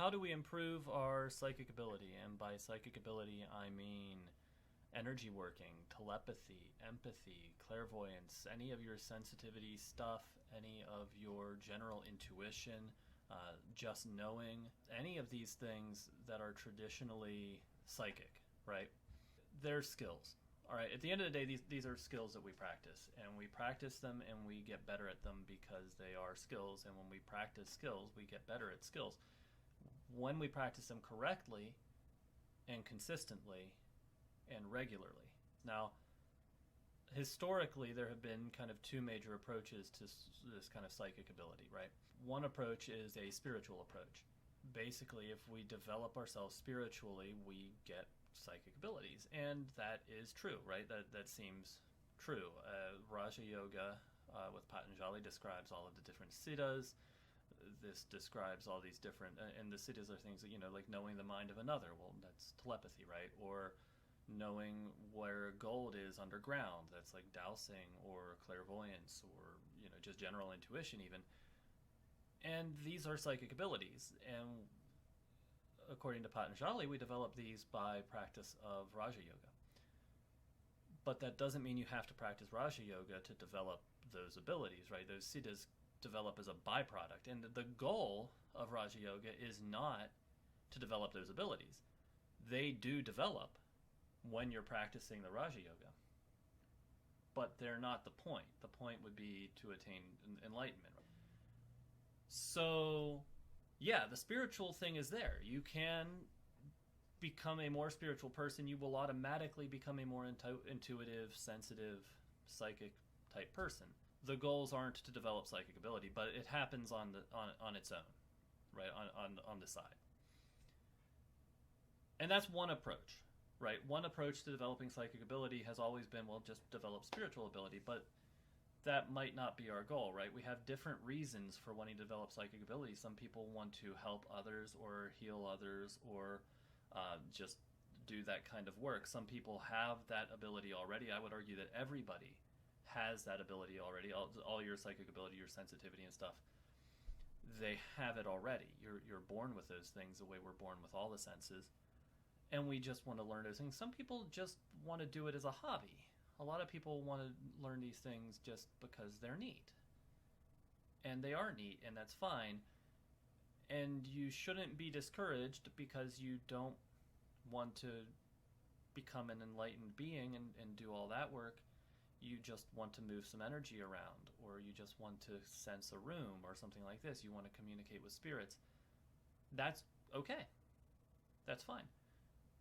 How do we improve our psychic ability? And by psychic ability, I mean energy working, telepathy, empathy, clairvoyance, any of your sensitivity stuff, any of your general intuition, just knowing, any of these things that are traditionally psychic, right? They're skills. All right. At the end of the day, these are skills that we practice, and we practice them, and we get better at them because they are skills. And when we practice skills, we get better at skills. When we practice them correctly and consistently and regularly. Now, historically, there have been kind of two major approaches to this kind of psychic ability, right? One approach is a spiritual approach. Basically, if we develop ourselves spiritually, we get psychic abilities, and that is true, right? That seems true. Raja Yoga with Patanjali describes all of the different siddhas. This describes all these different, and the siddhas are things that, like knowing the mind of another. Well, that's telepathy, right? Or knowing where gold is underground. That's like dowsing or clairvoyance or, just general intuition even. And these are psychic abilities. And according to Patanjali, we develop these by practice of Raja Yoga. But that doesn't mean you have to practice Raja Yoga to develop those abilities, right? Those siddhas develop as a byproduct. And the goal of Raja Yoga is not to develop those abilities. They do develop when you're practicing the Raja Yoga, but they're not the point. The point would be to attain enlightenment. So, yeah, the spiritual thing is there. You can become a more spiritual person. You will automatically become a more intuitive, sensitive, psychic type person. The goals aren't to develop psychic ability, but it happens on its own, right? On the side. And that's one approach, right? One approach to developing psychic ability has always been, well, just develop spiritual ability, but that might not be our goal, right? We have different reasons for wanting to develop psychic ability. Some people want to help others or heal others or just do that kind of work. Some people have that ability already. I would argue that everybody has that ability already. All your psychic ability, your sensitivity and stuff, they have it already. You're born with those things the way we're born with all the senses. And we just want to learn those things. Some people just want to do it as a hobby. A lot of people want to learn these things just because they're neat. And they are neat, and that's fine. And you shouldn't be discouraged because you don't want to become an enlightened being and do all that work. You just want to move some energy around, or you just want to sense a room or something like this. You want to communicate with spirits. That's okay. That's fine.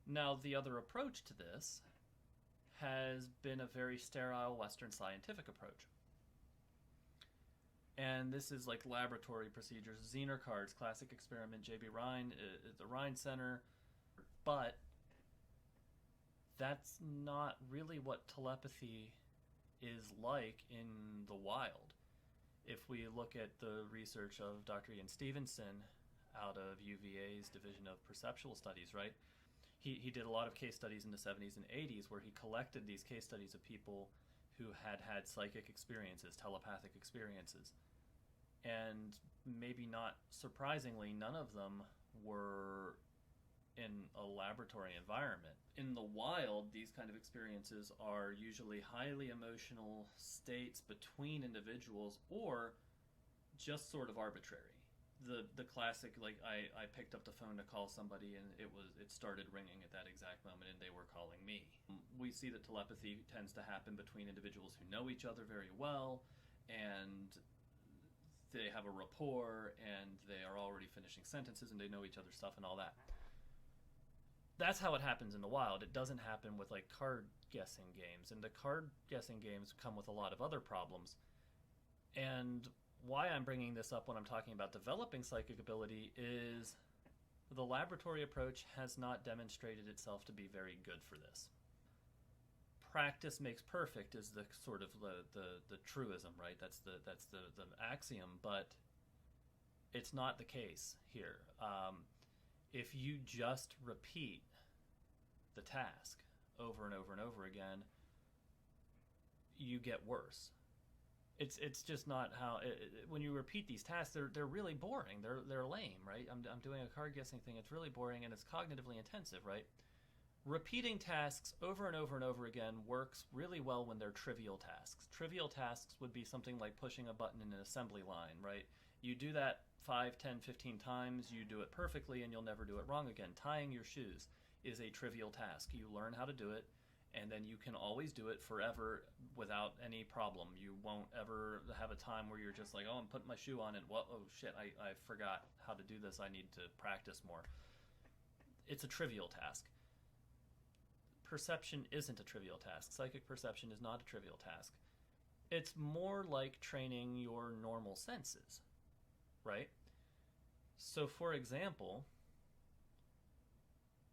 Now, the other approach to this has been a very sterile Western scientific approach. And this is like laboratory procedures, Zener cards, classic experiment, J.B. Rhine at the Rhine Center. But that's not really what telepathy is like in the wild. If we look at the research of Dr. Ian Stevenson out of UVA's Division of Perceptual Studies, right? He did a lot of case studies in the 70s and 80s where he collected these case studies of people who had had psychic experiences, telepathic experiences. And maybe not surprisingly, none of them were in a laboratory environment. In the wild, these kind of experiences are usually highly emotional states between individuals or just sort of arbitrary. The classic, like I picked up the phone to call somebody and it started ringing at that exact moment and they were calling me. We see that telepathy tends to happen between individuals who know each other very well and they have a rapport and they are already finishing sentences and they know each other's stuff and all that. That's how it happens in the wild. It doesn't happen with like card guessing games, and the card guessing games come with a lot of other problems. And why I'm bringing this up when I'm talking about developing psychic ability is the laboratory approach has not demonstrated itself to be very good for this. Practice makes perfect is the sort of the truism, right? That's the axiom, but it's not the case here. If you just repeat the task over and over and over again, you get worse. It's just not how when you repeat these tasks, they're really boring. They're lame, right? I'm doing a card guessing thing. It's really boring and it's cognitively intensive, right? Repeating tasks over and over and over again works really well when they're trivial tasks. Trivial tasks would be something like pushing a button in an assembly line, right? You do that 5, 10, 15 times, you do it perfectly, and you'll never do it wrong again. Tying your shoes is a trivial task. You learn how to do it, and then you can always do it forever without any problem. You won't ever have a time where you're just like, oh, I'm putting my shoe on and, well, oh shit, I forgot how to do this. I need to practice more. It's a trivial task. Perception isn't a trivial task. Psychic perception is not a trivial task. It's more like training your normal senses, right? So, for example,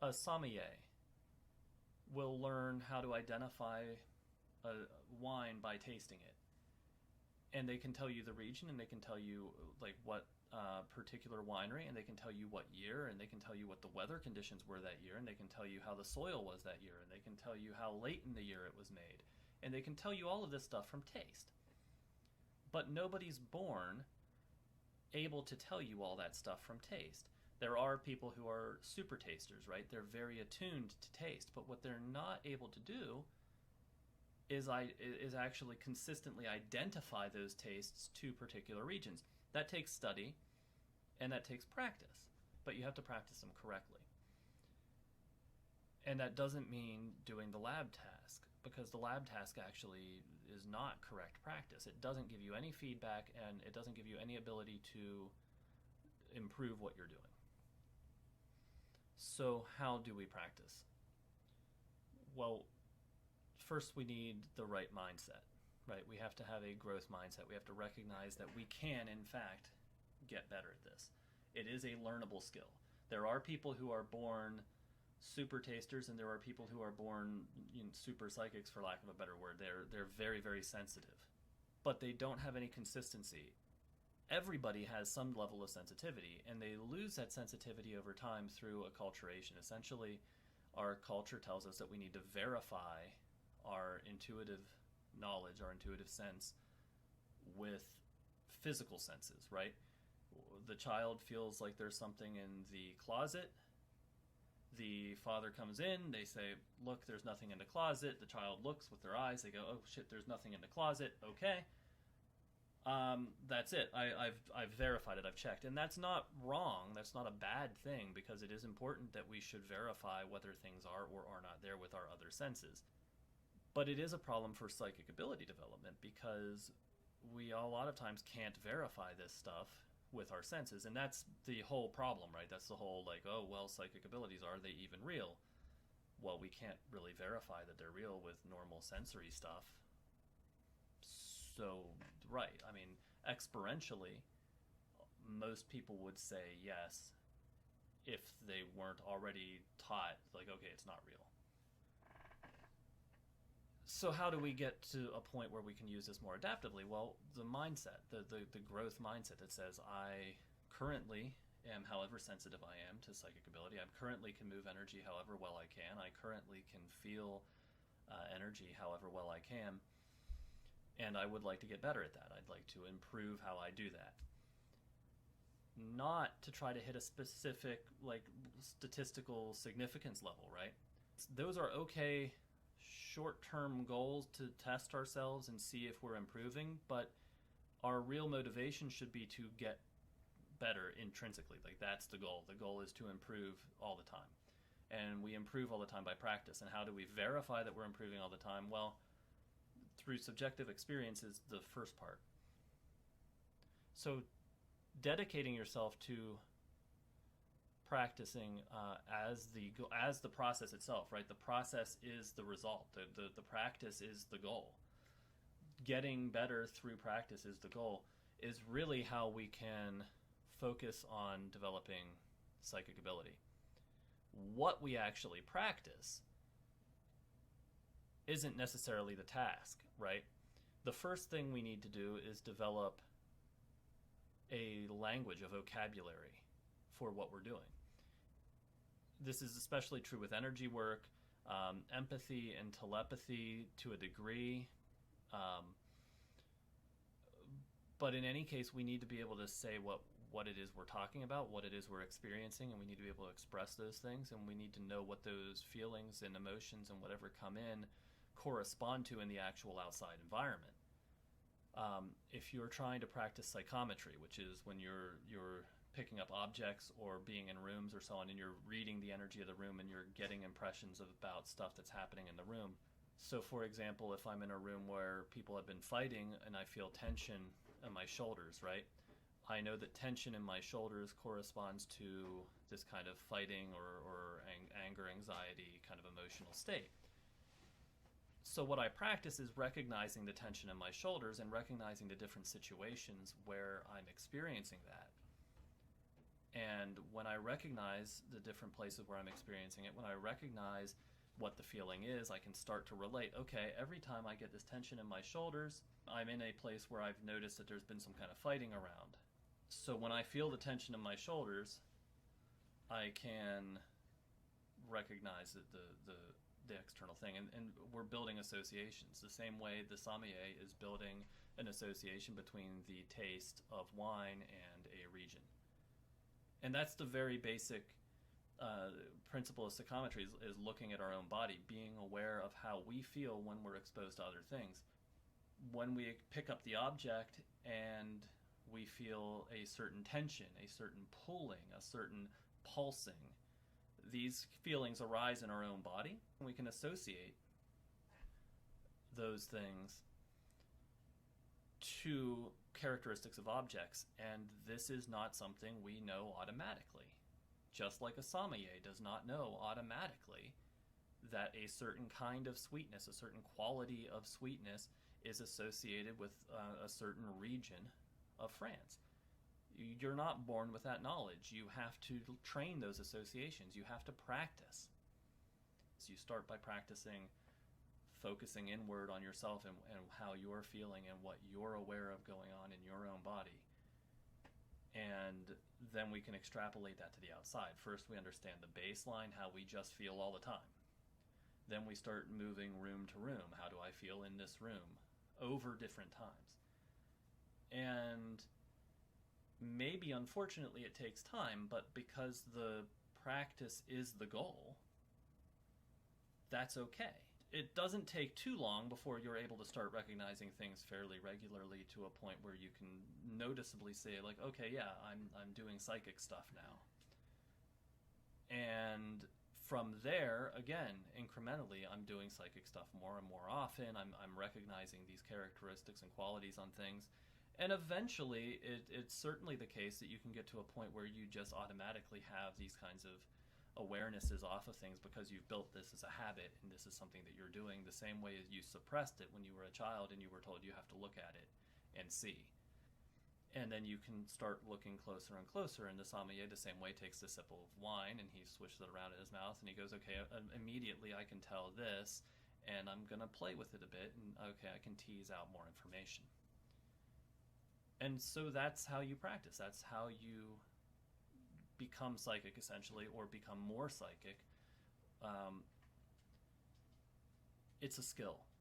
a sommelier will learn how to identify a wine by tasting it. And they can tell you the region, and they can tell you like what particular winery, and they can tell you what year, and they can tell you what the weather conditions were that year, and they can tell you how the soil was that year, and they can tell you how late in the year it was made. And they can tell you all of this stuff from taste. But nobody's born able to tell you all that stuff from taste. There are people who are super tasters, right? They're very attuned to taste, but what they're not able to do is actually consistently identify those tastes to particular regions. That takes study and that takes practice, but you have to practice them correctly. And that doesn't mean doing the lab task, because the lab task actually is not correct practice. It doesn't give you any feedback, and it doesn't give you any ability to improve what you're doing. So how do we practice? Well, first we need the right mindset, right? We have to have a growth mindset. We have to recognize that we can, in fact, get better at this. It is a learnable skill. There are people who are born super tasters, and there are people who are born, super psychics, for lack of a better word. They're very, very sensitive, but they don't have any consistency. Everybody has some level of sensitivity, and they lose that sensitivity over time through acculturation. Essentially, our culture tells us that we need to verify our intuitive knowledge, our intuitive sense, with physical senses, right? The child feels like there's something in the closet. The father comes in, they say, look, there's nothing in the closet. The child looks with their eyes, they go, oh shit, there's nothing in the closet. Okay. That's it. I've verified it. I've checked. And that's not wrong. That's not a bad thing, because it is important that we should verify whether things are or are not there with our other senses. But it is a problem for psychic ability development, because we a lot of times can't verify this stuff with our senses. And that's the whole problem, right? That's the whole like, oh, well, psychic abilities, are they even real? Well, we can't really verify that they're real with normal sensory stuff. So, right, I mean, experientially, most people would say yes if they weren't already taught, like, okay, it's not real. So how do we get to a point where we can use this more adaptively? Well, the mindset, the growth mindset that says, I currently am however sensitive I am to psychic ability. I currently can move energy however well I can. I currently can feel energy however well I can. And I would like to get better at that. I'd like to improve how I do that. Not to try to hit a specific, like, statistical significance level, right? Those are okay short-term goals to test ourselves and see if we're improving, but our real motivation should be to get better intrinsically. Like, that's the goal. The goal is to improve all the time. And we improve all the time by practice. And how do we verify that we're improving all the time? Well, through subjective experience is the first part. So dedicating yourself to practicing as the process itself, right? The process is the result. The practice is the goal. Getting better through practice is the goal, is really how we can focus on developing psychic ability. What we actually practice isn't necessarily the task, right? The first thing we need to do is develop a language, a vocabulary for what we're doing. This is especially true with energy work, empathy and telepathy to a degree. But in any case, we need to be able to say what it is we're talking about, what it is we're experiencing, and we need to be able to express those things, and we need to know what those feelings and emotions and whatever come in correspond to in the actual outside environment. If you're trying to practice psychometry, which is when you're picking up objects or being in rooms or so on, and you're reading the energy of the room and you're getting impressions about stuff that's happening in the room. So, for example, if I'm in a room where people have been fighting and I feel tension in my shoulders, right? I know that tension in my shoulders corresponds to this kind of fighting or anger, anxiety kind of emotional state. So what I practice is recognizing the tension in my shoulders and recognizing the different situations where I'm experiencing that. And when I recognize the different places where I'm experiencing it, when I recognize what the feeling is, I can start to relate. Okay, every time I get this tension in my shoulders, I'm in a place where I've noticed that there's been some kind of fighting around. So when I feel the tension in my shoulders, I can recognize the external thing. And we're building associations. The same way the sommelier is building an association between the taste of wine and a region. And that's the very basic principle of psychometry is looking at our own body, being aware of how we feel when we're exposed to other things. When we pick up the object and we feel a certain tension, a certain pulling, a certain pulsing, these feelings arise in our own body, and we can associate those things to characteristics of objects, and this is not something we know automatically. Just like a sommelier does not know automatically that a certain kind of sweetness, a certain quality of sweetness is associated with a certain region of France. You're not born with that knowledge. You have to train those associations. You have to practice. So you start by practicing focusing inward on yourself and how you're feeling and what you're aware of going on in your own body. And then we can extrapolate that to the outside. First, we understand the baseline, how we just feel all the time. Then we start moving room to room. How do I feel in this room over different times? And maybe, unfortunately, it takes time, but because the practice is the goal, that's okay. It doesn't take too long before you're able to start recognizing things fairly regularly to a point where you can noticeably say, like, okay, yeah, I'm doing psychic stuff now. And from there, again, incrementally, I'm doing psychic stuff more and more often. I'm recognizing these characteristics and qualities on things. And eventually, it's certainly the case that you can get to a point where you just automatically have these kinds of awarenesses off of things because you've built this as a habit and this is something that you're doing the same way as you suppressed it when you were a child and you were told you have to look at it and see. And then you can start looking closer and closer, and the sommelier the same way takes a sip of wine and he swishes it around in his mouth and he goes, okay, immediately I can tell this and I'm going to play with it a bit, and okay, I can tease out more information. And so that's how you practice. That's how you become psychic, essentially, or become more psychic. It's a skill.